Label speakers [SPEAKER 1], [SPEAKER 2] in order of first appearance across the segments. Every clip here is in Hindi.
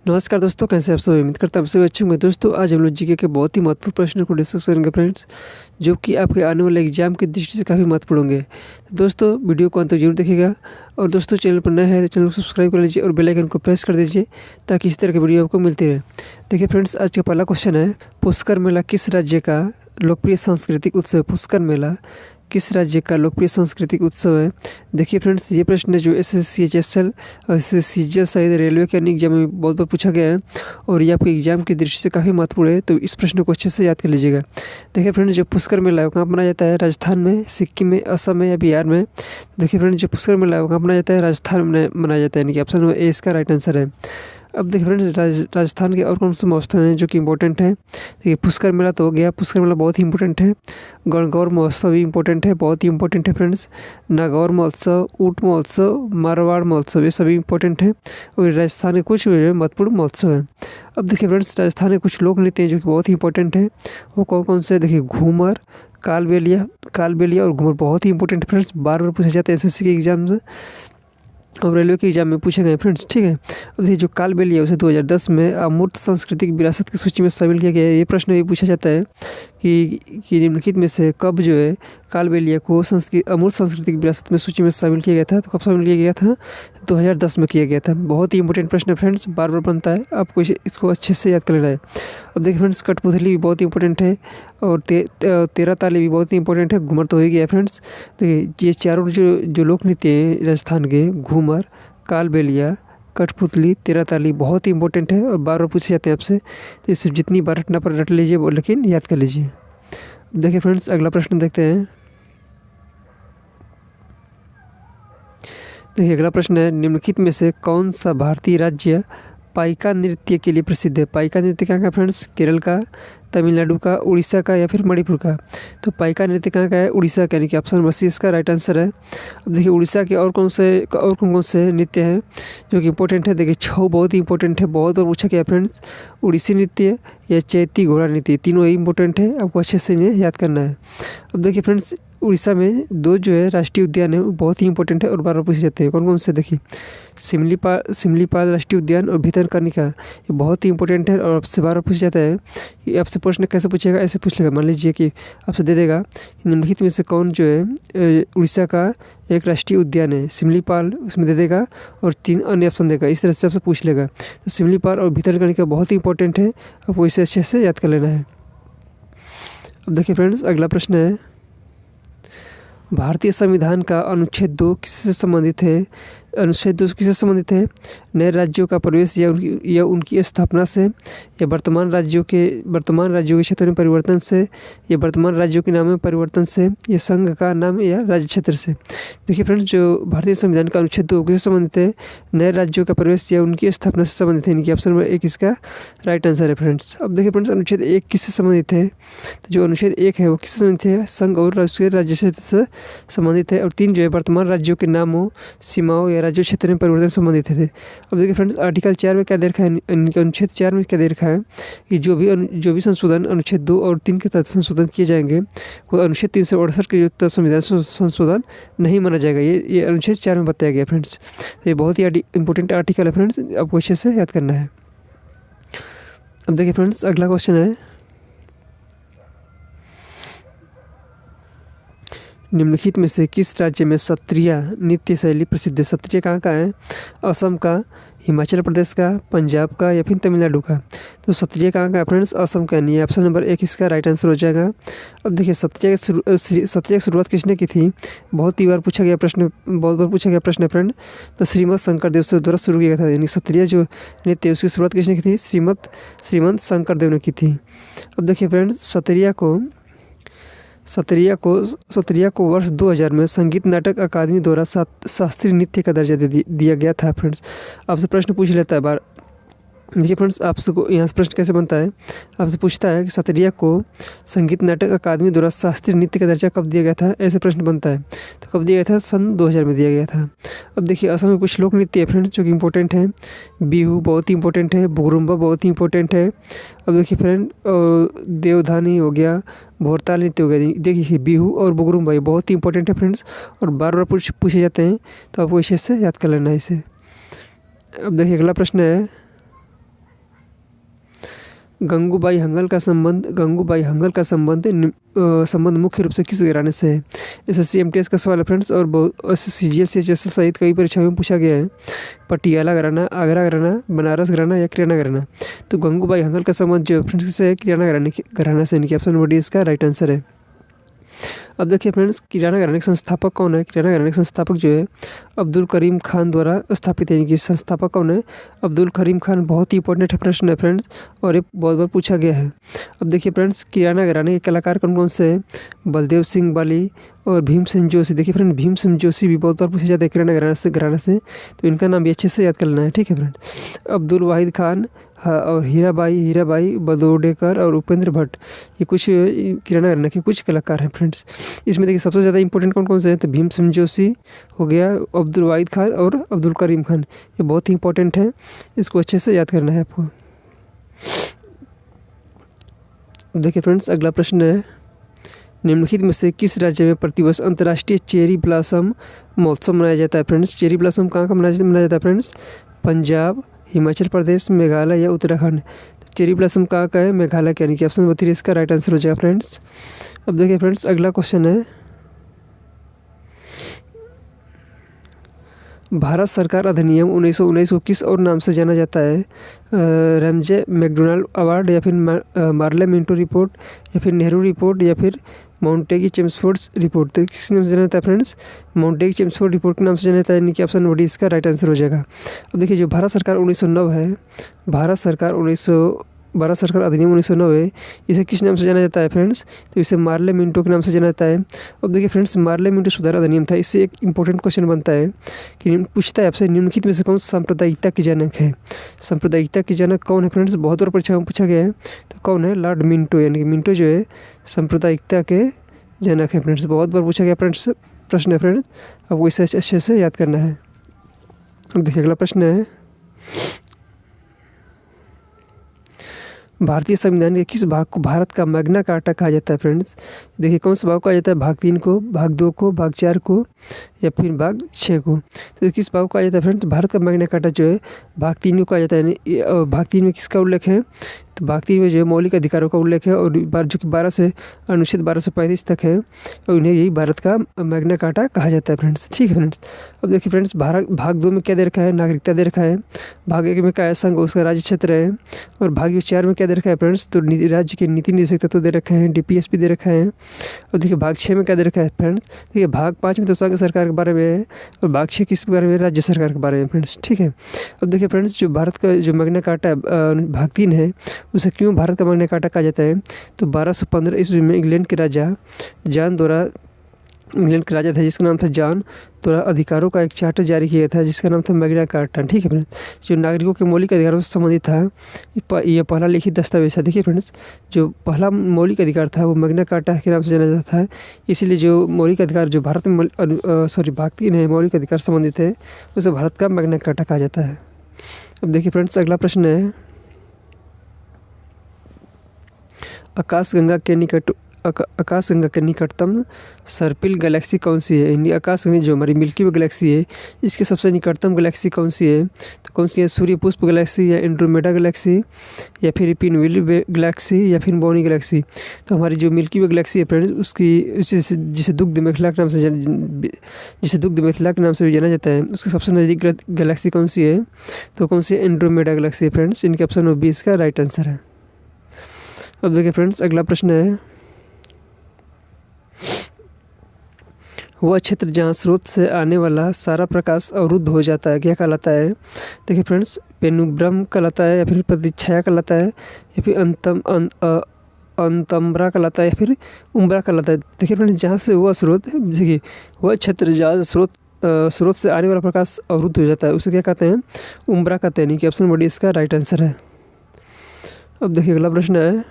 [SPEAKER 1] नमस्कार दोस्तों, कैसे आप सभी। उम्मीद करता हूँ आप सभी अच्छे होंगे। दोस्तों आज हम लोग जीके के बहुत ही महत्वपूर्ण प्रश्न को डिस्कस करेंगे फ्रेंड्स, जो कि आपके आने वाले एग्जाम की दृष्टि से काफ़ी महत्वपूर्ण होंगे। तो दोस्तों वीडियो को अंत तक जरूर देखिएगा और दोस्तों चैनल पर नए हैं तो चैनल को सब्सक्राइब कर लीजिए और बेल आइकन को प्रेस कर दीजिए ताकि इस तरह की वीडियो आपको मिलती रहे। देखिए फ्रेंड्स, आज का पहला क्वेश्चन है, पुष्कर मेला किस राज्य का लोकप्रिय सांस्कृतिक उत्सव है? पुष्कर मेला किस राज्य का लोकप्रिय सांस्कृतिक उत्सव है? देखिए फ्रेंड्स, ये प्रश्न जो SSC HSL और CGL सहित रेलवे के अन्य एग्जाम में बहुत बार पूछा गया है और ये आपके एग्जाम की दृष्टि से काफ़ी महत्वपूर्ण है, तो इस प्रश्न को अच्छे से याद कर लीजिएगा। देखिए फ्रेंड्स, जो पुष्कर मेला है वो कहाँ मनाया जाता है? राजस्थान में, सिक्किम में, असम में या बिहार में? देखिए फ्रेंड्स, जो पुष्कर मेला है वो कहाँ मनाया जाता है? राजस्थान में मनाया जाता है, यानी कि ऑप्शन नंबर ए इसका राइट आंसर है। अब देखिए फ्रेंड्स, राजस्थान के और कौन से महोत्सव हैं जो कि इंपॉर्टेंट है? देखिए पुष्कर मेला तो हो गया, पुष्कर मेला बहुत ही इंपॉर्टेंट है। गणगौर महोत्सव भी इंपॉर्टेंट है, बहुत ही इंपॉर्टेंट है फ्रेंड्स। नागौर महोत्सव, ऊँट महोत्सव, मारवाड़ महोत्सव, ये सभी इंपॉर्टेंट है और राजस्थान के कुछ महत्वपूर्ण महोत्सव हैं। अब देखिए फ्रेंड्स, राजस्थान के कुछ लोक नृत्य हैं जो कि बहुत ही इंपॉर्टेंट है। वो कौन कौन से? देखिए घूमर, कालबेलिया और घूमर बहुत ही इंपॉर्टेंट फ्रेंड्स, बार बार पूछे जाते हैं SSC के एग्जाम से और रेलवे के एग्जाम में पूछे गए फ्रेंड्स, ठीक है। अब देखिए जो कालबेलिया उसे 2010 में अमूर्त सांस्कृतिक विरासत की सूची में शामिल किया गया है। ये प्रश्न भी पूछा जाता है कि निम्नलिखित में से कब जो है कालबेलिया को अमूर्त सांस्कृतिक विरासत में सूची में शामिल किया गया था? तो कब शामिल किया गया था? 2010 में किया गया था। बहुत ही इंपॉर्टेंट प्रश्न है फ्रेंड्स, बार बार बनता है, आपको इसको अच्छे से याद कर लेना है। अब देखिए फ्रेंड्स, कठपुतली भी बहुत इंपॉर्टेंट है और तेरह ताली भी बहुत ही इंपॉर्टेंट है। घूमर तो हो ही गया फ्रेंड्स। देखिए ये चारों जो लोक नृत्य हैं राजस्थान के, घूमर, कालबेलिया, कठपुतली, तेरह ताली, बहुत ही इंपॉर्टेंट है और बार बार पूछे जाते हैं आपसे, तो सिर्फ जितनी बार रटना पर रट लीजिए वो, लेकिन याद कर लीजिए। देखिए फ्रेंड्स, अगला प्रश्न देखते हैं। देखिए अगला प्रश्न है, निम्नलिखित में से कौन सा भारतीय राज्य पाइका नृत्य के लिए प्रसिद्ध है? पाइका नृत्य कहाँ का फ्रेंड्स? केरल का, तमिलनाडु का, उड़ीसा का या फिर मणिपुर का? तो पाइका नृत्य कहाँ का है? उड़ीसा का, यानी कि ऑप्शन नंबर सी इसका राइट आंसर है। अब देखिए उड़ीसा के और कौन कौन से नृत्य हैं जो कि इंपॉर्टेंट है? देखिए छऊ बहुत ही इंपॉर्टेंट है, बहुत बार पूछा गया फ्रेंड्स। उड़ीसी नृत्य या चैती घोड़ा नृत्य, तीनों ही इंपॉर्टेंट है, आपको अच्छे से इन्हें याद करना है। अब देखिए फ्रेंड्स, उड़ीसा में दो जो है राष्ट्रीय उद्यान है वो बहुत ही इंपॉर्टेंट है और बार बार पूछे जाते हैं। कौन कौन से? देखिए सिमलीपाल राष्ट्रीय उद्यान और भितरकनिका, ये बहुत ही इंपॉर्टेंट है और आपसे बार बार पूछा जाता है कि आपसे प्रश्न कैसे पूछेगा, ऐसे पूछ लेगा। मान लीजिए कि आपसे दे देगा निम्नलिखित में से कौन जो है उड़ीसा का एक राष्ट्रीय उद्यान है? सिमलीपाल उसमें दे देगा और 3 अन्य ऑप्शन देगा, इस तरह से आपसे पूछ लेगा। तो सिमलीपाल और भितरकनिका बहुत ही इंपॉर्टेंट है, आपको इसे अच्छे से याद कर लेना है। अब देखिए फ्रेंड्स, अगला प्रश्न है, भारतीय संविधान का अनुच्छेद 2 किससे संबंधित है? अनुच्छेद 2 किससे संबंधित है? नए राज्यों का प्रवेश या उनकी स्थापना से, या वर्तमान राज्यों के क्षेत्र में परिवर्तन से, या वर्तमान राज्यों के नाम में परिवर्तन से, या संघ का नाम या राज्य क्षेत्र से? देखिए फ्रेंड्स, जो भारतीय संविधान का अनुच्छेद 2 किससे संबंधित है? नए राज्यों का प्रवेश या उनकी स्थापना से संबंधित है, यानी कि ऑप्शन नंबर 1 इसका राइट आंसर है फ्रेंड्स। अब देखिए फ्रेंड्स, अनुच्छेद 1 किससे संबंधित है? तो जो अनुच्छेद 1 है वो किससे संबंधित है? संघ और राज्य क्षेत्र से संबंधित है। और 3 जो है वर्तमान राज्यों के नामों, सीमाओं या राज्य क्षेत्र में परिवर्तन संबंधित थे। अब देखिए फ्रेंड्स, आर्टिकल 4 में क्या दे रखा है? अनुच्छेद 4 में क्या दे रखा है कि जो भी संशोधन अनुच्छेद 2 और 3 के तहत संशोधन किए जाएंगे वो अनुच्छेद 368 के जो संविधान संशोधन नहीं माना जाएगा। ये अनुच्छेद 4 में बताया गया फ्रेंड्स। तो ये बहुत ही इंपॉर्टेंट आर्टिकल है फ्रेंड्स, आपको अच्छे से याद करना है। अब देखिए फ्रेंड्स, अगला क्वेश्चन है, निम्नलिखित में से किस राज्य में सत्रिया नृत्य शैली प्रसिद्ध है? सत्रिया कहाँ का है? असम का, हिमाचल प्रदेश का, पंजाब का या फिर तमिलनाडु का? तो सत्रिया कहाँ का है फ्रेंड्स? असम का, नहीं, ऑप्शन नंबर 1 इसका राइट आंसर हो जाएगा। अब देखिए सत्रिया की शुरुआत किसने की थी? बहुत बार पूछा गया प्रश्न है फ्रेंड। तो श्रीमद शंकरदेव से द्वारा शुरू किया गया था, यानी सत्रिया जो नृत्य उसकी शुरुआत किसने की थी? श्रीमद शंकरदेव ने की थी। अब देखिए फ्रेंड्स, सत्रिया को वर्ष 2000 में संगीत नाटक अकादमी द्वारा शास्त्रीय नृत्य का दर्जा दिया गया था फ्रेंड्स। आपसे प्रश्न पूछ लेता है बार। देखिए फ्रेंड्स, आपसे यहाँ से प्रश्न कैसे बनता है? आपसे पूछता है कि सत्रिया को संगीत नाटक अकादमी द्वारा शास्त्रीय नृत्य का दर्जा कब दिया गया था? ऐसे प्रश्न बनता है। तो कब दिया गया था? सन 2000 में दिया गया था। अब देखिए असम में कुछ लोक नृत्य है फ्रेंड्स जो कि इंपॉर्टेंट है। बिहू बहुत ही इंपॉर्टेंट है, बुगरुम्बा बहुत ही इंपॉर्टेंट है। अब देखिए फ्रेंड, देवधानी हो गया, भोरताल नृत्य हो गया। देखिए बिहू और बुगरुम्बा ये बहुत ही इंपॉर्टेंट है फ्रेंड्स और बार बार पूछे जाते हैं, तो आपको इसे याद कर लेना है इसे। अब देखिए अगला प्रश्न है, गंगूबाई हंगल का संबंध मुख्य रूप से किस घराने से है? एसएससी एमटीएस का सवाल है फ्रेंड्स, और बहुत सीजीएल सीएचएसएल सहित कई परीक्षाओं में पूछा गया है। पटियाला घराना, आगरा घराना, बनारस घराना या किराना घराना? तो गंगूबाई हंगल का संबंध जो फ्रेंड्स से है किराना घराना से, यानी कि ऑप्शन नंबर डी इसका राइट आंसर है। अब देखिए फ्रेंड्स, किराना घराने के संस्थापक कौन है? किराना घराने के संस्थापक जो है अब्दुल करीम खान द्वारा स्थापित है। इनकी संस्थापक कौन है? अब्दुल करीम खान। बहुत ही इंपॉर्टेंट प्रश्न है फ्रेंड्स, और ये बहुत बार पूछा गया है। अब देखिए फ्रेंड्स, किराना घराने के कलाकार कौन कौन से हैं? बलदेव सिंह बाली और भीमसेन जोशी। देखिए फ्रेंड, भीमसेन जोशी भी बहुत बार पूछे जाते हैं किराना घराना से, तो इनका नाम भी अच्छे से याद कर लेना है, ठीक है फ्रेंड। अब्दुल वाहिद खान और हीराबाई बदोडेकर और उपेंद्र भट्ट, ये कुछ किराना घराना के कुछ कलाकार हैं फ्रेंड्स। इसमें देखिए सबसे ज़्यादा इंपॉर्टेंट कौन कौन से हैं? तो भीमसेन जोशी हो गया, अब्दुल वाहिद खान और अब्दुल करीम खान, ये बहुत ही इंपॉर्टेंट है, इसको अच्छे से याद करना है आपको। देखिए फ्रेंड्स, अगला प्रश्न है, निम्नलिखित में से किस राज्य में प्रतिवर्ष अंतर्राष्ट्रीय चेरी ब्लॉसम महोत्सव मनाया जाता है? फ्रेंड्स, चेरी ब्लॉसम कहाँ मनाया जाता है फ्रेंड्स? पंजाब, हिमाचल प्रदेश, मेघालय या उत्तराखंड? तो चेरी ब्लॉसम कहाँ का है? मेघालय का, यानी कि ऑप्शन नंबर 3 इसका राइट आंसर हो जाएगा फ्रेंड्स। अब देखिए फ्रेंड्स, अगला क्वेश्चन है, भारत सरकार अधिनियम 1919 को किस और नाम से जाना जाता है? रैमजे मैकडोनाल्ड अवार्ड, या फिर मार्ले मिंटो रिपोर्ट, या फिर नेहरू रिपोर्ट, या फिर माउंटेगी चेम्सफोर्ड रिपोर्ट? तो किस नाम से जाना जाता है फ्रेंड्स? माउंटेगी चेम्सफोर्ड रिपोर्ट के नाम से जाना जाता है, यानी कि ऑप्शन नंबर डी इसका राइट आंसर हो जाएगा। अब देखिए, जो भारत सरकार 1909 है, भारत सरकार अधिनियम 1909 है, इसे किस नाम से जाना जाता है फ्रेंड्स? तो इसे मार्ले मिंटो के नाम से जाना जाता है। अब देखिए फ्रेंड्स, मार्ले मिंटो सुधार अधिनियम था। इससे एक इंपॉर्टेंट क्वेश्चन बनता है कि पूछता है आपसे, निम्नलिखित में से कौन सांप्रदायिकता की जनक है? सांप्रदायिकता की जनक कौन है फ्रेंड्स? बहुत बार परीक्षा में पूछा गया है, तो कौन है? लॉर्ड मिंटो, यानी कि मिंटो जो है सांप्रदायिकता के जनक है फ्रेंड्स। बहुत बार पूछा गया फ्रेंड्स प्रश्न है फ्रेंड्स, आपको इसे अच्छे से याद करना है। अब देखिए अगला प्रश्न है, भारतीय संविधान के किस भाग को भारत का मैग्ना कार्टा कहा जाता है फ्रेंड्स? देखिए कौन सा भाग कहा जाता है? भाग 3 को, भाग 2 को, भाग 4 को, या फिर भाग 6 को? तो किस भाग को कहा जाता है फ्रेंड्स? भारत का मैग्ना कार्टा जो है भाग 3 को कहा जाता है। भाग 3 में किसका उल्लेख है? तो भाग 3 में जो है मौलिक अधिकारों का उल्लेख है, और जो कि 12 से अनुच्छेद 1235 तक है, और उन्हें यही भारत का मैग्ना कार्टा कहा जाता है फ्रेंड्स, ठीक है फ्रेंड्स। अब देखिए फ्रेंड्स, भाग 2 में क्या दे रखा है? नागरिकता दे रखा है। भाग 1 में क्या है? संघ उसका राज्य क्षेत्र है। और भाग 4 में क्या दे रखा है फ्रेंड्स? तो राज्य के नीति निर्देशक तत्व दे रखे हैं, डीपीएसपी दे रखा है। और देखिए भाग 6 में क्या दे रखा है फ्रेंड्स? देखिए भाग 5 में तो संघ सरकार के बारे में है, और भाग 6 किस बारे में? राज्य सरकार के बारे में फ्रेंड्स, ठीक है। अब देखिए फ्रेंड्स, जो भारत का जो मैग्ना कार्टा भाग 3 है, उसे क्यों भारत का मैग्ना कार्टा कहा जाता है? तो 1215 ईस्वी में इंग्लैंड के राजा थे, जिसका नाम था जॉन द्वारा अधिकारों का एक चार्टर जारी किया था, जिसका नाम था मैग्ना कार्टा, ठीक है फ्रेंड्स। जो नागरिकों के मौलिक अधिकारों से संबंधित था, यह पहला लिखित दस्तावेज था। देखिए फ्रेंड्स, जो पहला मौलिक अधिकार था वो मैग्ना कार्टा के नाम से जाना जाता है। इसीलिए जो मौलिक अधिकार जो भारत में भाग 3 है, मौलिक अधिकार संबंधित है, उसे भारत का मैग्ना कार्टा कहा जाता है। अब देखिए फ्रेंड्स, अगला प्रश्न है, आकाशगंगा के निकटतम सर्पिल गैलेक्सी कौन सी है? यानी आकाशगंगा जो हमारी मिल्की वे गैलेक्सी है, इसके सबसे निकटतम गैलेक्सी कौन सी है? तो कौन सी है? सूर्य पुष्प गैलेक्सी, या एंड्रोमेडा गैलेक्सी, या फिर पिनव्हील गैलेक्सी, या फिर बोनी गैलेक्सी? तो हमारी जो मिल्की वे गैलेक्सी है फ्रेंड्स, उसकी जिसे दुग्ध मेखला के नाम से भी जाना जाता है, उसके सबसे नज़दीक गैलेक्सी कौन सी है? तो कौन सी? एंड्रोमेडा गैलेक्सी है फ्रेंड्स। इनके ऑप्शन नंबर 20 का राइट आंसर है। अब देखिए फ्रेंड्स, अगला प्रश्न है, वह क्षेत्र जहाँ स्रोत से आने वाला सारा प्रकाश अवरुद्ध हो जाता है क्या कहलाता है? देखिए फ्रेंड्स, पेनुब्रम कहलाता है, या फिर प्रतिच्छाया कहलाता है, या फिर अंतम्ब्रा कहलाता है, या फिर उम्ब्रा कहलाता है? देखिए फ्रेंड्स, जहाँ से वह स्रोत, देखिए वह क्षेत्र जहाँ स्रोत से आने वाला प्रकाश अवरुद्ध हो जाता है, उसे क्या कहते हैं? उम्ब्रा कहते हैं, यानी कि ऑप्शन नंबर डी इसका राइट आंसर है। अब देखिए अगला प्रश्न है,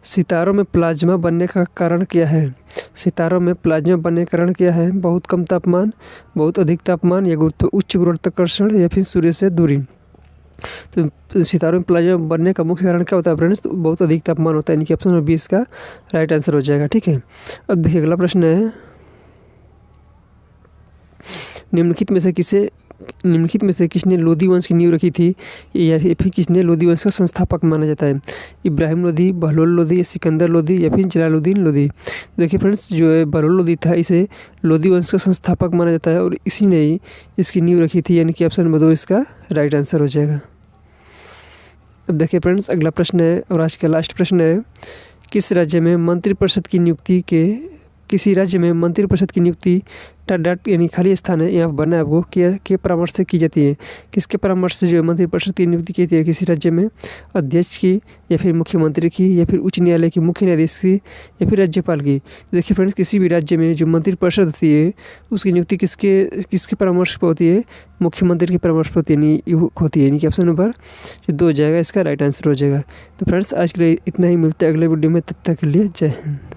[SPEAKER 1] सितारों में प्लाज्मा बनने का कारण क्या है? सितारों में प्लाज्मा बनने का कारण क्या है? बहुत कम तापमान, बहुत अधिक तापमान, या उच्च गुरुत्वाकर्षण, या फिर सूर्य से दूरी? तो सितारों में प्लाज्मा बनने का मुख्य कारण क्या होता है फ्रेंड्स? तो बहुत अधिक तापमान होता है, यानी कि ऑप्शन नंबर 20 का राइट आंसर हो जाएगा, ठीक है। अब देखिए अगला प्रश्न है, निम्नलिखित में से निम्नलिखित में से किसने लोधी वंश की नींव रखी थी, या फिर किसने लोधी वंश का संस्थापक माना जाता है? इब्राहिम लोधी, बहलोल लोधी, सिकंदर लोधी या फिर जलालुद्दीन लोधी? देखिए फ्रेंड्स, जो है बहलोल लोधी था, इसे लोधी वंश का संस्थापक माना जाता है और इसी ने ही इसकी नींव रखी थी, यानी कि ऑप्शन नंबर 2 इसका राइट आंसर हो जाएगा। अब देखिए फ्रेंड्स, अगला प्रश्न है और आज का लास्ट प्रश्न है, किसी राज्य में मंत्रिपरिषद की नियुक्ति डॉट यानी खाली स्थान है यहाँ बनना है आपको, के परामर्श से की जाती है? किसके परामर्श से जो है मंत्रिपरिषद की नियुक्ति की जाती है किसी राज्य में? अध्यक्ष की, या फिर मुख्यमंत्री की, या फिर उच्च न्यायालय की मुख्य न्यायाधीश की, या फिर राज्यपाल की? तो देखिए फ्रेंड्स, किसी भी राज्य में जो मंत्रिपरिषद होती है उसकी नियुक्ति किसके परामर्श पर होती है? मुख्यमंत्री के परामर्श पर होती है, यानी कि ऑप्शन नंबर जो 2 हो जाएगा, इसका राइट आंसर हो जाएगा। तो फ्रेंड्स, आज के लिए इतना ही, मिलते हैं अगले वीडियो में, तब तक के लिए जय हिंद।